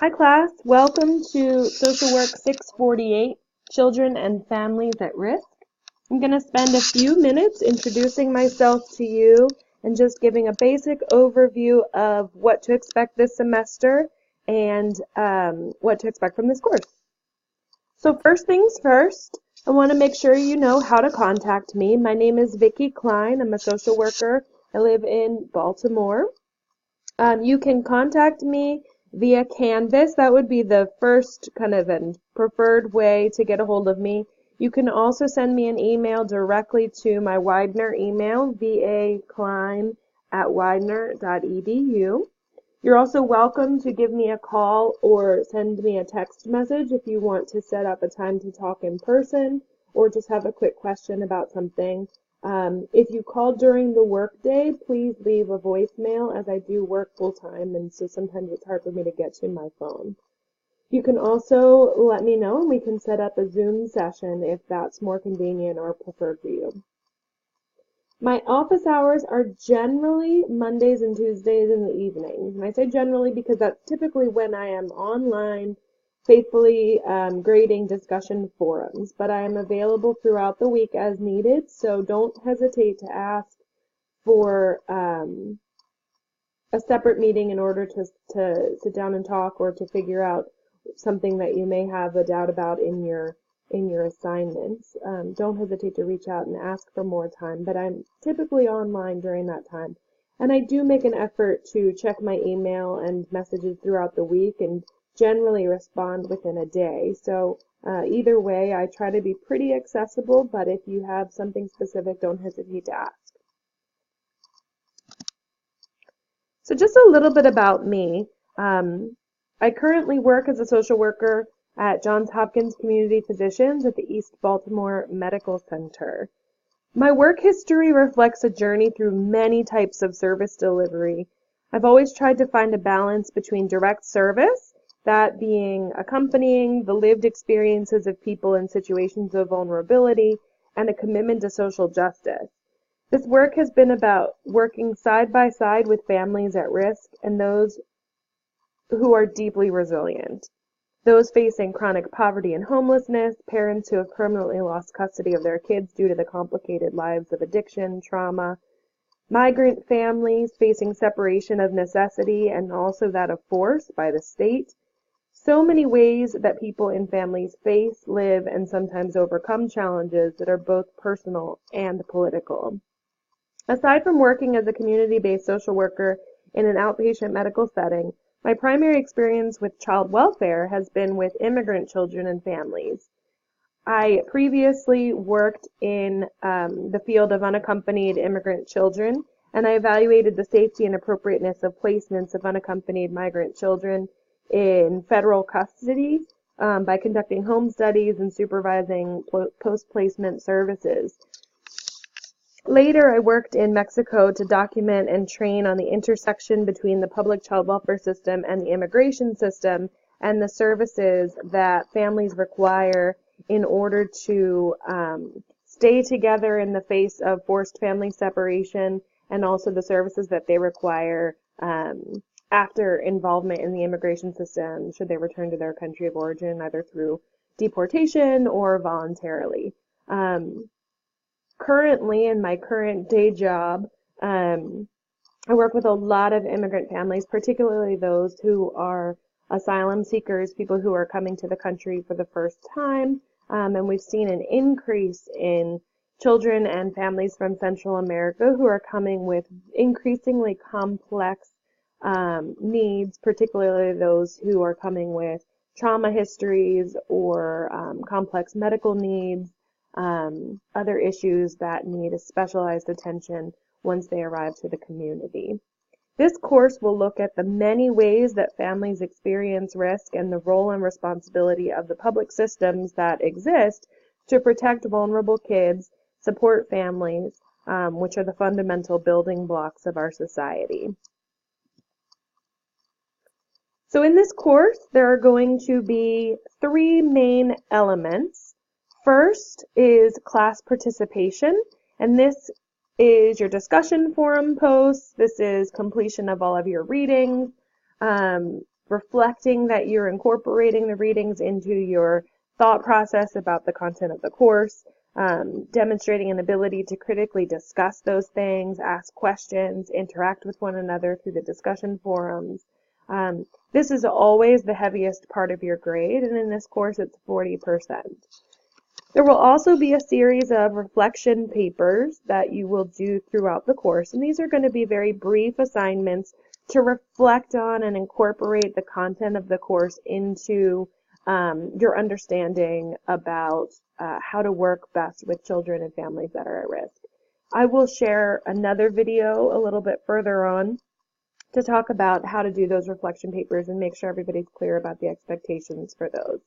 Hi class, welcome to Social Work 648, Children and Families at Risk. I'm going to spend a few minutes introducing myself to you and just giving a basic overview of what to expect this semester and what to expect from this course. So first things first, I want to make sure you know how to contact me. My name is Vicki Klein. I'm a social worker. I live in Baltimore. You can contact me via Canvas. That would be the first kind of and preferred way to get a hold of me. You can also send me an email directly to my Widener email, vaklein@widener.edu. You're also welcome to give me a call or send me a text message if you want to set up a time to talk in person or just have a quick question about something. If you call during the workday, please leave a voicemail as I do work full time and so sometimes it's hard for me to get to my phone. You can also let me know and we can set up a Zoom session if that's more convenient or preferred for you. My office hours are generally Mondays and Tuesdays in the evening. And I say generally because that's typically when I am online faithfully grading discussion forums, but I am available throughout the week as needed, so don't hesitate to ask for a separate meeting in order to sit down and talk or to figure out something that you may have a doubt about in your assignments. Don't hesitate to reach out and ask for more time, but I'm typically online during that time. And I do make an effort to check my email and messages throughout the week and generally respond within a day. So either way, I try to be pretty accessible, but if you have something specific, don't hesitate to ask. So just a little bit about me. I currently work as a social worker at Johns Hopkins Community Physicians at the East Baltimore Medical Center. My work history reflects a journey through many types of service delivery. I've always tried to find a balance between direct service, that being accompanying the lived experiences of people in situations of vulnerability, and a commitment to social justice. This work has been about working side by side with families at risk and those who are deeply resilient. Those facing chronic poverty and homelessness, parents who have permanently lost custody of their kids due to the complicated lives of addiction, trauma, migrant families facing separation of necessity and also that of force by the state. So many ways that people in families face, live, and sometimes overcome challenges that are both personal and political. Aside from working as a community-based social worker in an outpatient medical setting, my primary experience with child welfare has been with immigrant children and families. I previously worked in the field of unaccompanied immigrant children, and I evaluated the safety and appropriateness of placements of unaccompanied migrant children in federal custody by conducting home studies and supervising post-placement services. Later, I worked in Mexico to document and train on the intersection between the public child welfare system and the immigration system and the services that families require in order to stay together in the face of forced family separation and also the services that they require after involvement in the immigration system should they return to their country of origin either through deportation or voluntarily. Currently, in my current day job, I work with a lot of immigrant families, particularly those who are asylum seekers, people who are coming to the country for the first time, and we've seen an increase in children and families from Central America who are coming with increasingly complex needs, particularly those who are coming with trauma histories or complex medical needs. Other issues that need a specialized attention once they arrive to the community. This course will look at the many ways that families experience risk and the role and responsibility of the public systems that exist to protect vulnerable kids, support families, which are the fundamental building blocks of our society. So in this course, there are going to be three main elements. First is class participation, and this is your discussion forum posts. This is completion of all of your readings. reflecting that you're incorporating the readings into your thought process about the content of the course, demonstrating an ability to critically discuss those things, ask questions, interact with one another through the discussion forums. This is always the heaviest part of your grade, and in this course it's 40%. There will also be a series of reflection papers that you will do throughout the course, and these are going to be very brief assignments to reflect on and incorporate the content of the course into your understanding about how to work best with children and families that are at risk. I will share another video a little bit further on to talk about how to do those reflection papers and make sure everybody's clear about the expectations for those.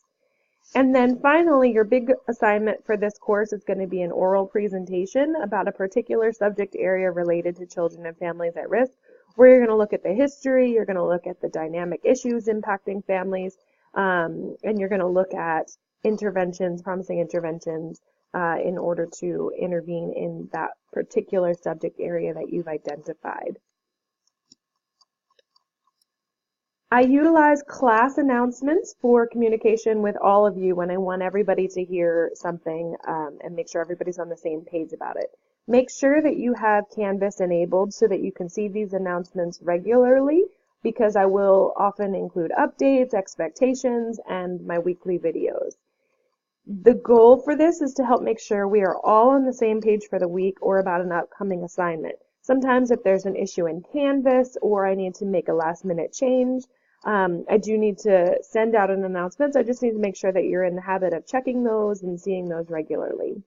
And then finally, your big assignment for this course is going to be an oral presentation about a particular subject area related to children and families at risk, where you're going to look at the history, you're going to look at the dynamic issues impacting families, and you're going to look at interventions, promising interventions, in order to intervene in that particular subject area that you've identified. I utilize class announcements for communication with all of you when I want everybody to hear something and make sure everybody's on the same page about it. Make sure that you have Canvas enabled so that you can see these announcements regularly, because I will often include updates, expectations, and my weekly videos. The goal for this is to help make sure we are all on the same page for the week or about an upcoming assignment. Sometimes if there's an issue in Canvas or I need to make a last-minute change, I do need to send out an announcement, so I just need to make sure that you're in the habit of checking those and seeing those regularly.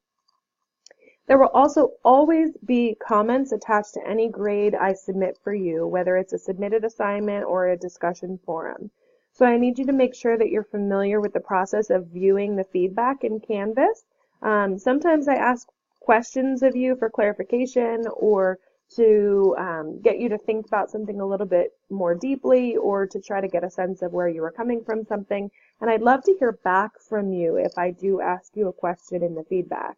There will also always be comments attached to any grade I submit for you, whether it's a submitted assignment or a discussion forum. So I need you to make sure that you're familiar with the process of viewing the feedback in Canvas. Sometimes I ask questions of you for clarification or to get you to think about something a little bit more deeply, or to try to get a sense of where you were coming from something. And I'd love to hear back from you if I do ask you a question in the feedback.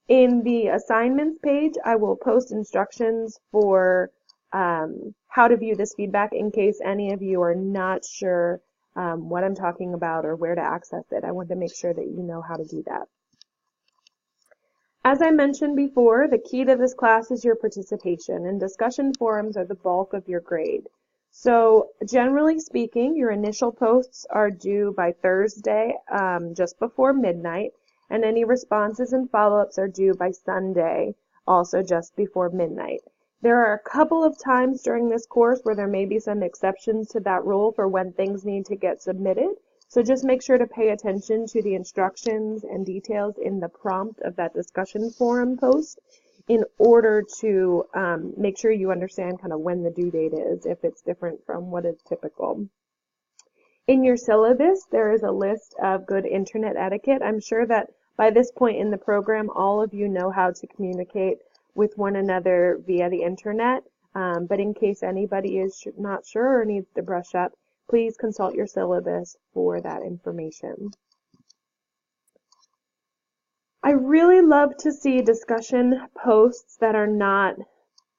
In the assignments page, I will post instructions for how to view this feedback in case any of you are not sure what I'm talking about or where to access it. I want to make sure that you know how to do that. As I mentioned before, the key to this class is your participation, and discussion forums are the bulk of your grade. So generally speaking, your initial posts are due by Thursday, just before midnight, and any responses and follow-ups are due by Sunday, also just before midnight. There are a couple of times during this course where there may be some exceptions to that rule for when things need to get submitted. So just make sure to pay attention to the instructions and details in the prompt of that discussion forum post in order to make sure you understand kind of when the due date is, if it's different from what is typical. In your syllabus, there is a list of good internet etiquette. I'm sure that by this point in the program, all of you know how to communicate with one another via the internet, but in case anybody is not sure or needs to brush up, please consult your syllabus for that information. I really love to see discussion posts that are not,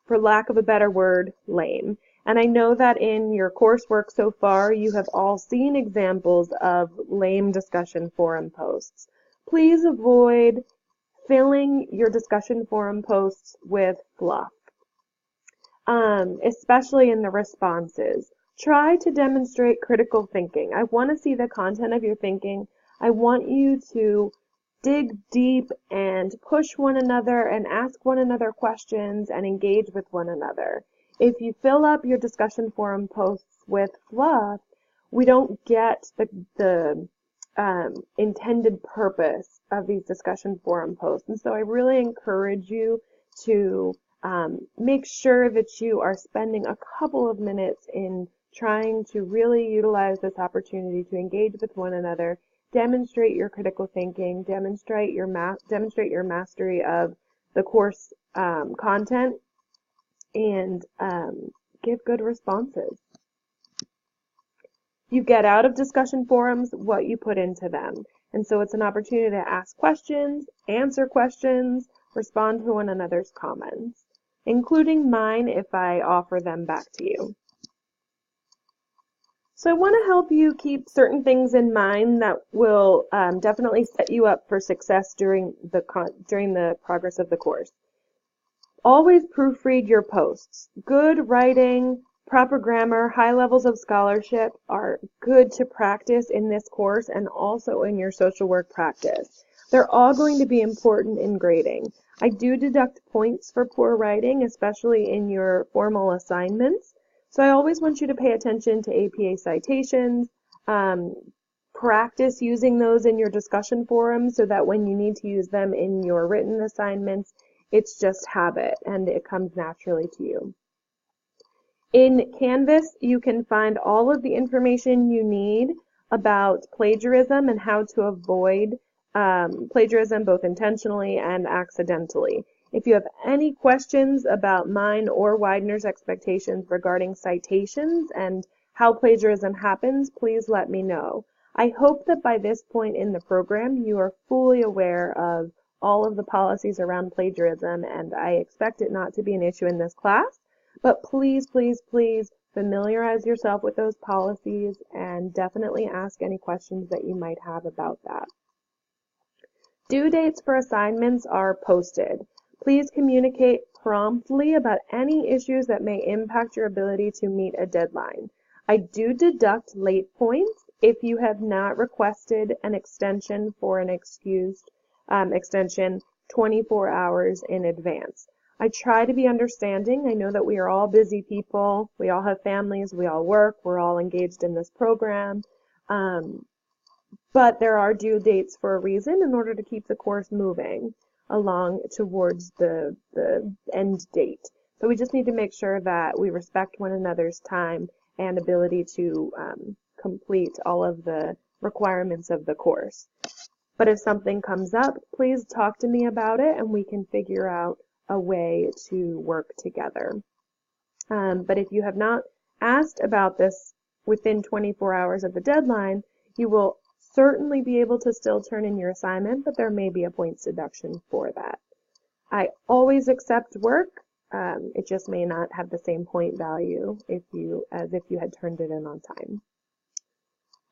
for lack of a better word, lame. And I know that in your coursework so far, you have all seen examples of lame discussion forum posts. Please avoid filling your discussion forum posts with fluff, especially in the responses. Try to demonstrate critical thinking. I want to see the content of your thinking. I want you to dig deep and push one another and ask one another questions and engage with one another. If you fill up your discussion forum posts with fluff, we don't get the intended purpose of these discussion forum posts. And so I really encourage you to make sure that you are spending a couple of minutes in trying to really utilize this opportunity to engage with one another, demonstrate your critical thinking, demonstrate your mastery of the course content, and give good responses. You get out of discussion forums what you put into them. And so it's an opportunity to ask questions, answer questions, respond to one another's comments, including mine if I offer them back to you. So I want to help you keep certain things in mind that will definitely set you up for success during the progress of the course. Always proofread your posts. Good writing, proper grammar, high levels of scholarship are good to practice in this course and also in your social work practice. They're all going to be important in grading. I do deduct points for poor writing, especially in your formal assignments. So I always want you to pay attention to APA citations, practice using those in your discussion forums so that when you need to use them in your written assignments, it's just habit and it comes naturally to you. In Canvas, you can find all of the information you need about plagiarism and how to avoid plagiarism both intentionally and accidentally. If you have any questions about mine or Widener's expectations regarding citations and how plagiarism happens, please let me know. I hope that by this point in the program you are fully aware of all of the policies around plagiarism, and I expect it not to be an issue in this class, but please, please, please familiarize yourself with those policies and definitely ask any questions that you might have about that. Due dates for assignments are posted. Please communicate promptly about any issues that may impact your ability to meet a deadline. I do deduct late points if you have not requested an extension for an excused extension 24 hours in advance. I try to be understanding. I know that we are all busy people. We all have families. We all work. We're all engaged in this program. But there are due dates for a reason in order to keep the course moving along towards the end date. So we just need to make sure that we respect one another's time and ability to complete all of the requirements of the course. But if something comes up, please talk to me about it and we can figure out a way to work together. But if you have not asked about this within 24 hours of the deadline, you will certainly be able to still turn in your assignment, but there may be a points deduction for that. I always accept work. It just may not have the same point value as if you had turned it in on time.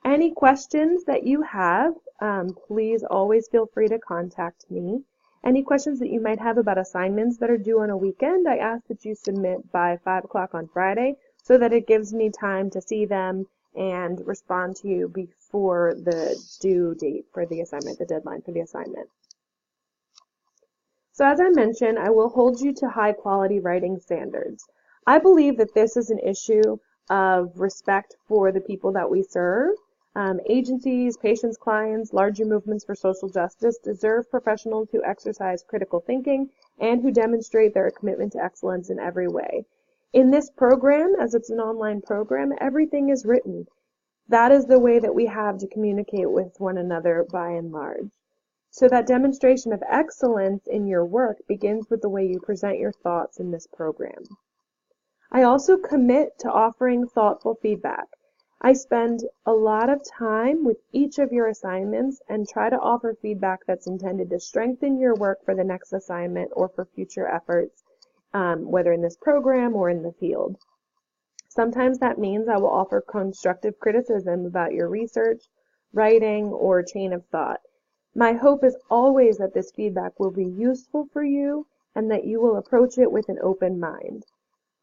Any questions that you have, please always feel free to contact me. Any questions that you might have about assignments that are due on a weekend, I ask that you submit by 5 o'clock on Friday so that it gives me time to see them and respond to you before the due date for the assignment, the deadline for the assignment. So as I mentioned, I will hold you to high quality writing standards. I believe that this is an issue of respect for the people that we serve. Agencies, patients, clients, larger movements for social justice deserve professionals who exercise critical thinking and who demonstrate their commitment to excellence in every way. In this program, as it's an online program, everything is written. That is the way that we have to communicate with one another by and large. So that demonstration of excellence in your work begins with the way you present your thoughts in this program. I also commit to offering thoughtful feedback. I spend a lot of time with each of your assignments and try to offer feedback that's intended to strengthen your work for the next assignment or for future efforts, whether in this program or in the field. Sometimes that means I will offer constructive criticism about your research, writing, or chain of thought. My hope is always that this feedback will be useful for you and that you will approach it with an open mind.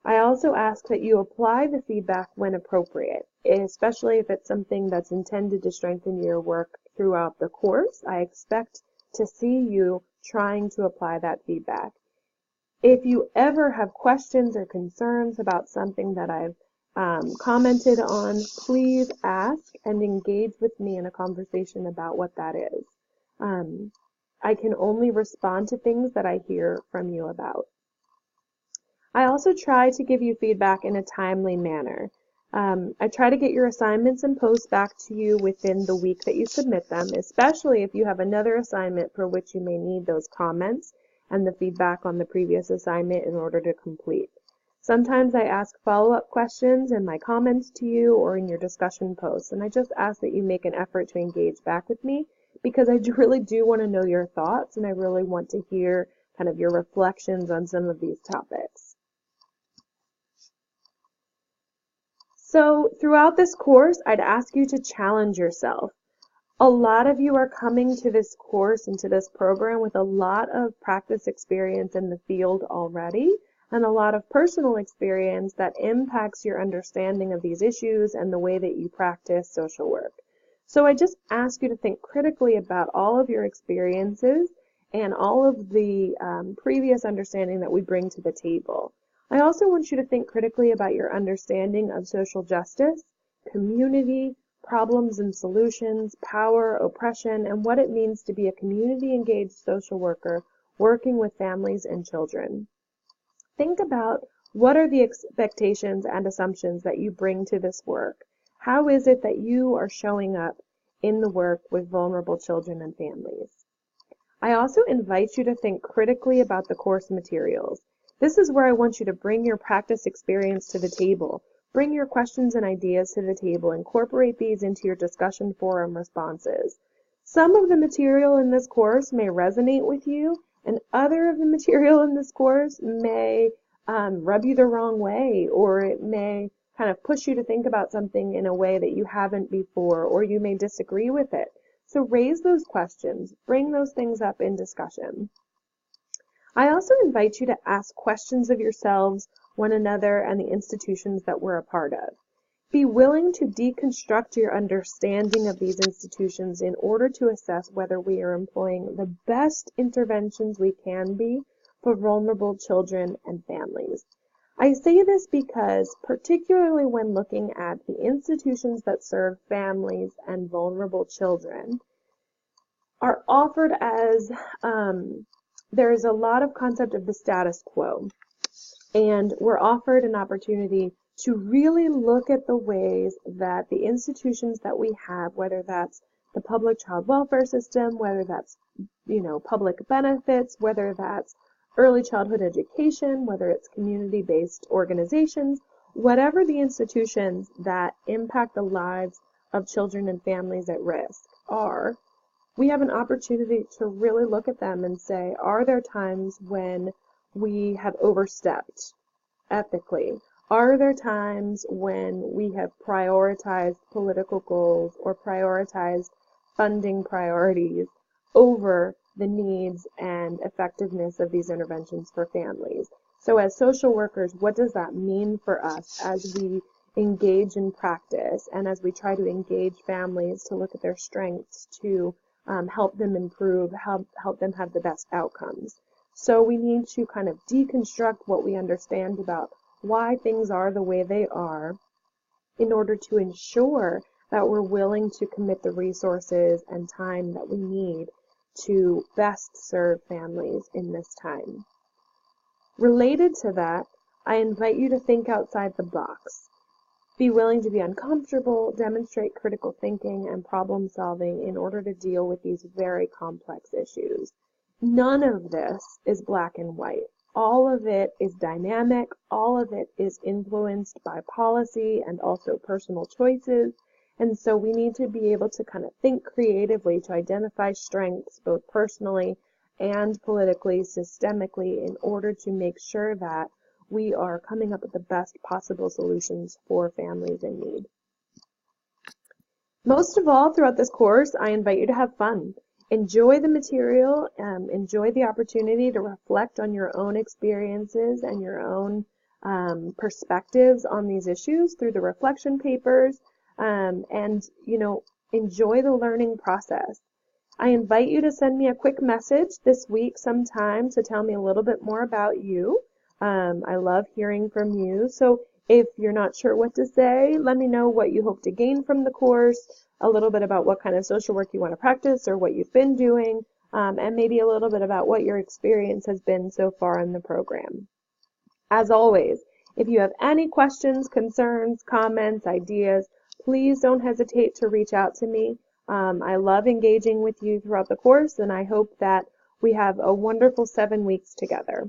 I also ask that you apply the feedback when appropriate, especially if it's something that's intended to strengthen your work throughout the course. I expect to see you trying to apply that feedback. If you ever have questions or concerns about something that I've commented on, please ask and engage with me in a conversation about what that is. I can only respond to things that I hear from you about. I also try to give you feedback in a timely manner. I try to get your assignments and posts back to you within the week that you submit them, especially if you have another assignment for which you may need those comments and the feedback on the previous assignment in order to complete. Sometimes I ask follow-up questions in my comments to you or in your discussion posts, and I just ask that you make an effort to engage back with me because I really do want to know your thoughts and I really want to hear kind of your reflections on some of these topics. So throughout this course, I'd ask you to challenge yourself. A lot of you are coming to this course and to this program with a lot of practice experience in the field already and a lot of personal experience that impacts your understanding of these issues and the way that you practice social work. So I just ask you to think critically about all of your experiences and all of the previous understanding that we bring to the table. I also want you to think critically about your understanding of social justice, community, problems and solutions, power, oppression, and what it means to be a community-engaged social worker working with families and children. Think about what are the expectations and assumptions that you bring to this work. How is it that you are showing up in the work with vulnerable children and families? I also invite you to think critically about the course materials. This is where I want you to bring your practice experience to the table. Bring your questions and ideas to the table. Incorporate these into your discussion forum responses. Some of the material in this course may resonate with you, and other of the material in this course may rub you the wrong way, or it may kind of push you to think about something in a way that you haven't before, or you may disagree with it. So raise those questions. Bring those things up in discussion. I also invite you to ask questions of yourselves, one another, and the institutions that we're a part of. Be willing to deconstruct your understanding of these institutions in order to assess whether we are employing the best interventions we can be for vulnerable children and families. I say this because, particularly when looking at the institutions that serve families and vulnerable children, are offered as there's a lot of concept of the status quo, and we're offered an opportunity to really look at the ways that the institutions that we have, whether that's the public child welfare system, whether that's, public benefits, whether that's early childhood education, whether it's community-based organizations, whatever the institutions that impact the lives of children and families at risk are, we have an opportunity to really look at them and say, are there times when we have overstepped ethically? Are there times when we have prioritized political goals or prioritized funding priorities over the needs and effectiveness of these interventions for families? So as social workers, what does that mean for us as we engage in practice and as we try to engage families to look at their strengths to help them improve, help them have the best outcomes? So we need to kind of deconstruct what we understand about why things are the way they are in order to ensure that we're willing to commit the resources and time that we need to best serve families in this time. Related to that, I invite you to think outside the box. Be willing to be uncomfortable, demonstrate critical thinking and problem solving in order to deal with these very complex issues. None of this is black and white. All of it is dynamic. All of it is influenced by policy and also personal choices. And so we need to be able to kind of think creatively to identify strengths both personally and politically, systemically, in order to make sure that we are coming up with the best possible solutions for families in need. Most of all, throughout this course, I invite you to have fun. Enjoy the material, enjoy the opportunity to reflect on your own experiences and your own perspectives on these issues through the reflection papers, and enjoy the learning process. I invite you to send me a quick message this week sometime to tell me a little bit more about you. I love hearing from you. So if you're not sure what to say, let me know what you hope to gain from the course, a little bit about what kind of social work you want to practice or what you've been doing, and maybe a little bit about what your experience has been so far in the program. As always, if you have any questions, concerns, comments, ideas, please don't hesitate to reach out to me. I love engaging with you throughout the course, and I hope that we have a wonderful 7 weeks together.